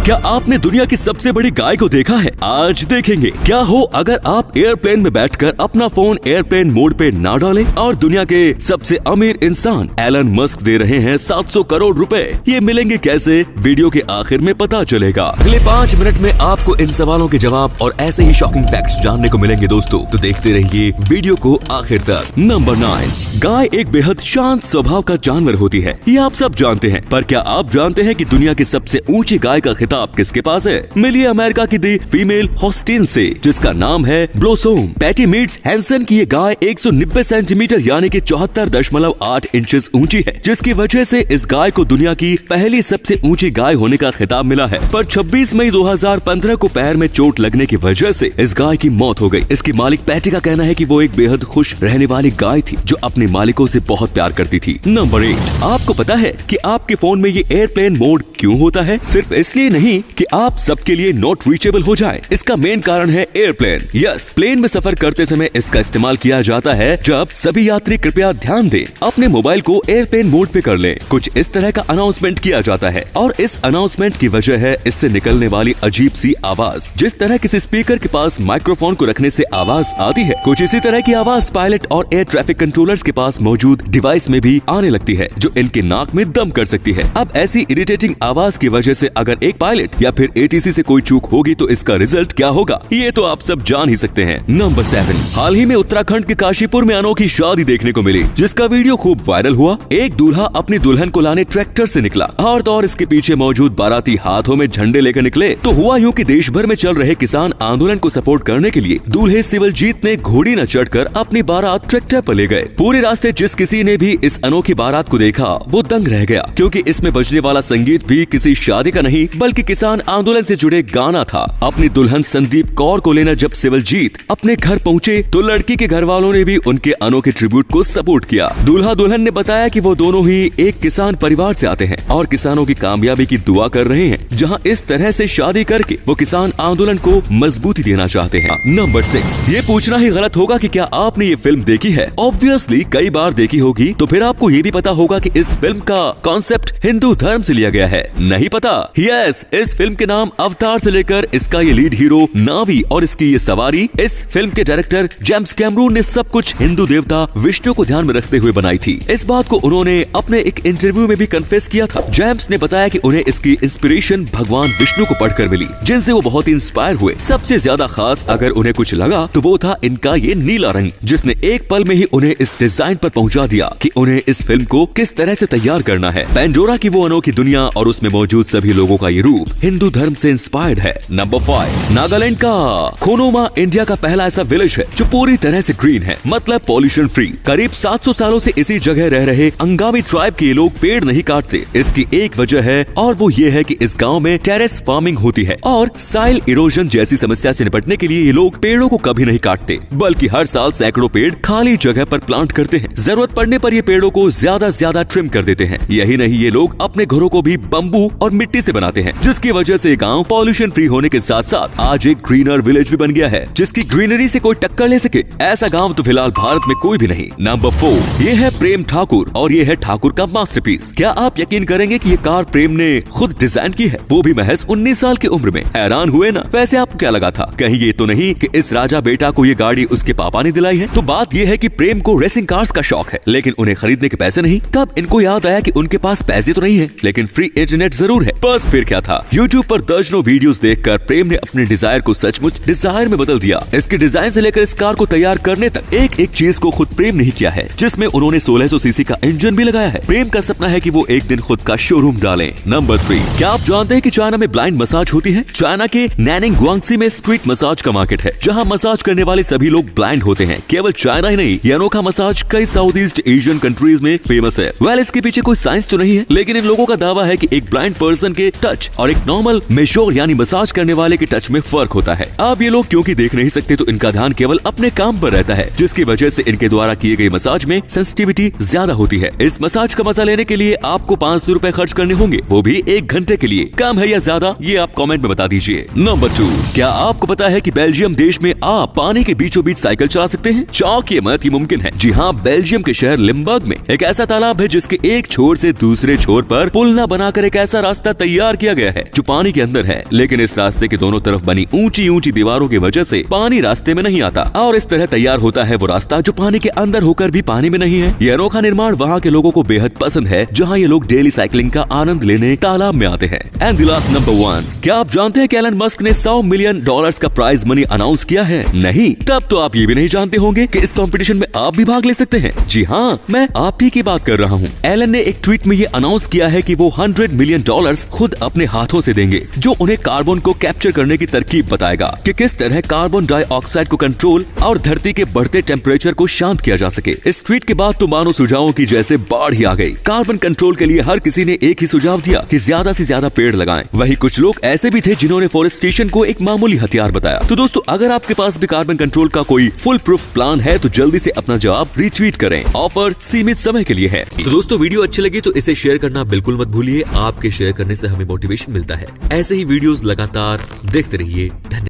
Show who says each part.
Speaker 1: क्या आपने दुनिया की सबसे बड़ी गाय को देखा है? आज देखेंगे क्या हो अगर आप एयरप्लेन में बैठकर अपना फोन एयरप्लेन मोड पे ना डालें और दुनिया के सबसे अमीर इंसान एलन मस्क दे रहे हैं 700 करोड़ रुपए। ये मिलेंगे कैसे? वीडियो के आखिर में पता चलेगा। अगले 5 मिनट में आपको इन सवालों के जवाब और ऐसे ही शॉकिंग फैक्ट्स जानने को मिलेंगे दोस्तों, तो देखते रहिए वीडियो को आखिर तक। नंबर 9, गाय एक बेहद शांत स्वभाव का जानवर होती है, ये आप सब जानते हैं। पर क्या आप जानते हैं कि दुनिया की सबसे ऊंची गाय का खिताब किसके पास है? मिलिए अमेरिका की दी फीमेल हॉस्टिन से, जिसका नाम है ब्लोसोम पैटी मीट्स हैंसन की ये गाय 190 सेंटीमीटर यानी कि 74.8 इंचेस ऊंची है, जिसकी वजह से इस गाय को दुनिया की पहली सबसे ऊंची गाय होने का खिताब मिला है। पर 26 मई 2015 को पैर में चोट लगने की वजह से इस गाय की मौत हो गई। इसकी मालिक पैटी का कहना है कि वो एक बेहद खुश रहने वाली गाय थी जो अपने मालिकों से बहुत प्यार करती थी। नंबर 8, आपको पता है कि आपके फोन में ये एयरप्लेन मोड क्यों होता है? सिर्फ इसलिए नहीं कि आप सबके लिए नॉट रीचेबल हो जाए, इसका मेन कारण है एयरप्लेन। यस, प्लेन में सफर करते समय इसका इस्तेमाल किया जाता है। जब सभी यात्री कृपया ध्यान दें, अपने मोबाइल को एयरप्लेन मोड पे कर लें। कुछ इस तरह का अनाउंसमेंट किया जाता है और इस अनाउंसमेंट की वजह है इससे निकलने वाली अजीब सी आवाज। जिस तरह किसी स्पीकर के पास माइक्रोफोन को रखने से आवाज आती है, कुछ इसी तरह की आवाज पायलट और एयर ट्रैफिक कंट्रोलर्स के पास मौजूद डिवाइस में भी आने लगती है, जो इनके नाक में दम कर सकती है। अब ऐसी इरिटेटिंग आवाज की वजह से अगर एक पायलट या फिर एटीसी से कोई चूक होगी तो इसका रिजल्ट क्या होगा, ये तो आप सब जान ही सकते हैं। नंबर 7, हाल ही में उत्तराखंड के काशीपुर में अनोखी शादी देखने को मिली, जिसका वीडियो खूब वायरल हुआ। एक दूल्हा अपनी दुल्हन को लाने ट्रैक्टर से निकला और इसके पीछे मौजूद बाराती हाथों में झंडे लेकर निकले। तो हुआ यूं कि देश भर में चल रहे किसान आंदोलन को सपोर्ट करने के लिए दूल्हे सिवलजीत ने घोड़ी न चढ़कर अपनी बारात ट्रैक्टर पर ले गए। पूरे रास्ते जिस किसी ने भी इस अनोखी बारात को देखा वो दंग रह गया, क्योंकि इसमें बजने वाला संगीत भी किसी शादी का नहीं बल्कि किसान आंदोलन से जुड़े गाना था। अपनी दुल्हन संदीप कौर को लेकर जब सिवलजीत अपने घर पहुँचे तो लड़की के घर वालों ने भी उनके अनोखे ट्रिब्यूट को सपोर्ट किया। दूल्हा दुल्हन ने बताया कि वो दोनों ही एक किसान परिवार से आते हैं और किसानों की कामयाबी की दुआ कर रहे हैं, जहां इस तरह से शादी करके वो किसान आंदोलन को मजबूती देना चाहते हैं। नंबर 6, ये पूछना ही गलत होगा कि क्या आपने ये फिल्म देखी है? ऑब्वियसली कई बार देखी होगी, तो फिर आपको ये भी पता होगा कि इस फिल्म का कॉन्सेप्ट हिंदू धर्म से लिया गया है। नहीं पता? यस, इस फिल्म के नाम अवतार से लेकर इसका ये लीड हीरो नावी और इसकी ये सवारी, इस फिल्म के डायरेक्टर जेम्स कैमरून ने सब कुछ हिंदू देवता विष्णु को ध्यान में रखते हुए बनाई थी। इस बात को उन्होंने अपने एक इंटरव्यू में भी कन्फेस किया था। जेम्स ने बताया कि उन्हें इसकी इंस्पिरेशन भगवान विष्णु को पढ़कर मिली, जिनसे वो बहुत ही इंस्पायर हुए। सबसे ज्यादा खास अगर उन्हें कुछ लगा तो वो था इनका ये नीला रंग, जिसने एक पल में ही उन्हें इस डिजाइन पर पहुंचा दिया कि उन्हें इस फिल्म को किस तरह से तैयार करना है। पेंडोरा की वो अनोखी दुनिया और उसमें मौजूद सभी लोगों का ये रूप हिंदू धर्म से इंस्पायर्ड है। नंबर 5, नागालैंड का खोनोमा इंडिया का पहला ऐसा विलेज है जो पूरी तरह से ग्रीन है, मतलब पॉल्यूशन फ्री। करीब 700 सालों से इसी जगह रह रहे अंगामी ट्राइब के लोग पेड़ नहीं काटते। इसकी एक वजह है और वो ये है कि इस गांव में टेरेस फार्मिंग होती है और साइल इरोजन जैसी समस्या से निपटने के लिए ये लोग पेड़ों को कभी नहीं काटते, बल्कि हर साल सैकड़ों पेड़ खाली जगह पर प्लांट करते हैं। जरूरत पड़ने पर ये पेड़ों को ज्यादा ट्रिम कर देते हैं। यही नहीं, ये लोग अपने घरों को भी बम्बू और मिट्टी से बनाते हैं, जिसकी वजह से गांव पॉल्यूशन फ्री होने के साथ साथ आज एक ग्रीनर विलेज भी बन गया है, जिसकी ग्रीनरी से कोई टक्कर ले सके ऐसा गाँव तो फिलहाल भारत में कोई भी नहीं। नंबर 4, ये है प्रेम ठाकुर और ये है ठाकुर का मास्टरपीस। क्या आप यकीन करेंगे कि ये कार प्रेम ने खुद डिजाइन की है, वो भी महज 19 साल की उम्र में? हैरान हुए ना? वैसे आपको क्या लगा था, कहीं ये तो नहीं कि इस राजा बेटा को ये गाड़ी उसके पापा ने दिलाई है? तो बात ये है कि प्रेम को रेसिंग कार्स का शौक है, लेकिन उन्हें खरीदने के पैसे नहीं। तब इनको याद आया कि उनके पास पैसे तो नहीं है, लेकिन फ्री इंटरनेट जरूर है। बस फिर क्या था, यूट्यूब पर दर्जनों वीडियोस देखकर प्रेम ने अपने डिजायर को सचमुच डिजायर में बदल दिया। इसके डिजाइन से लेकर इस कार को तैयार करने तक एक एक चीज को खुद प्रेम नहीं किया है, जिसमें उन्होंने 1600 सीसी का इंजन भी लगाया है। प्रेम का सपना है कि वो एक दिन खुद का शोरूम डालें। नंबर 3, क्या आप जानते हैं कि चाइना में ब्लाइंड मसाज होती है? चाइना के नैनिंग गुआंगसी में स्ट्रीट मसाज का मार्केट है, जहां मसाज करने वाले सभी लोग ब्लाइंड होते हैं। केवल चाइना ही नहीं, ये अनोखा मसाज कई साउथ ईस्ट एशियन कंट्रीज में फेमस है। वेल, इसके पीछे कोई साइंस तो नहीं है, लेकिन इन लोगों का दावा है कि एक ब्लाइंड पर्सन के टच और एक नॉर्मल मेजोर यानी मसाज करने वाले के टच में फर्क होता है। अब ये लोग क्योंकि देख नहीं सकते तो इनका ध्यान केवल अपने काम पर रहता है, जिसकी वजह से इनके द्वारा किए गए मसाज में सेंसिटिविटी ज्यादा होती है। इस मसाज का मजा लेने के लिए आपको 500 रुपए खर्च करने होंगे, वो भी 1 घंटे के लिए। कम है या ज्यादा, ये आप कमेंट में बता दीजिए। नंबर 2, क्या आपको पता है कि बेल्जियम देश में आप पानी के बीचों बीच साइकिल चला सकते हैं? चौंकिए मत, ये मुमकिन है। जी हाँ, बेल्जियम के शहर लिम्बर्ग में एक ऐसा तालाब है जिसके एक छोर से दूसरे छोर पर पुल न बनाकर एक ऐसा रास्ता तैयार किया गया है जो पानी के अंदर है, लेकिन इस रास्ते के दोनों तरफ बनी ऊंची ऊंची दीवारों की वजह से पानी रास्ते में नहीं आता और इस तरह तैयार होता है वो रास्ता जो पानी के अंदर होकर भी पानी में नहीं है। ये अनोखा निर्माण वहाँ के लोगों को बेहद पसंद है, जहाँ ये लोग डेली साइकिलिंग का आनंद लेने तालाब में आते हैं। एंड द लास्ट नंबर 1, क्या आप जानते हैं कि एलन मस्क ने $100 मिलियन का प्राइज मनी अनाउंस किया है? नहीं? तब तो आप ये भी नहीं जानते होंगे कि इस कंपटीशन में आप भी भाग ले सकते हैं। जी हाँ, मैं आप ही की बात कर रहा हूँ। एलन ने एक ट्वीट में ये अनाउंस किया है कि वो $100 मिलियन खुद अपने हाथों से देंगे, जो उन्हें कार्बन को कैप्चर करने की तरकीब बताएगा कि किस तरह कार्बन डाइऑक्साइड को कंट्रोल और धरती के बढ़ते टेम्परेचर को शांत किया जा सके। इस ट्वीट के बाद तो मानो सुझावों की जैसे बाढ़ ही आ गई। कार्बन कंट्रोल के लिए हर किसी ने एक ही सुझाव दिया कि ज्यादा से ज्यादा पेड़ लगाएं। वहीं कुछ लोग ऐसे भी थे जिन्होंने फॉरेस्टेशन को एक मामूली हथियार बताया। तो दोस्तों, अगर आपके पास भी कार्बन कंट्रोल का कोई फुल प्रूफ प्लान है तो जल्दी से अपना जवाब रीट्वीट करें। ऑफर सीमित समय के लिए है। तो दोस्तों, वीडियो अच्छी लगी तो इसे शेयर करना बिल्कुल मत भूलिए। आपके शेयर करने से हमें मोटिवेशन मिलता है। ऐसे ही वीडियोस लगातार देखते रहिए। धन्यवाद।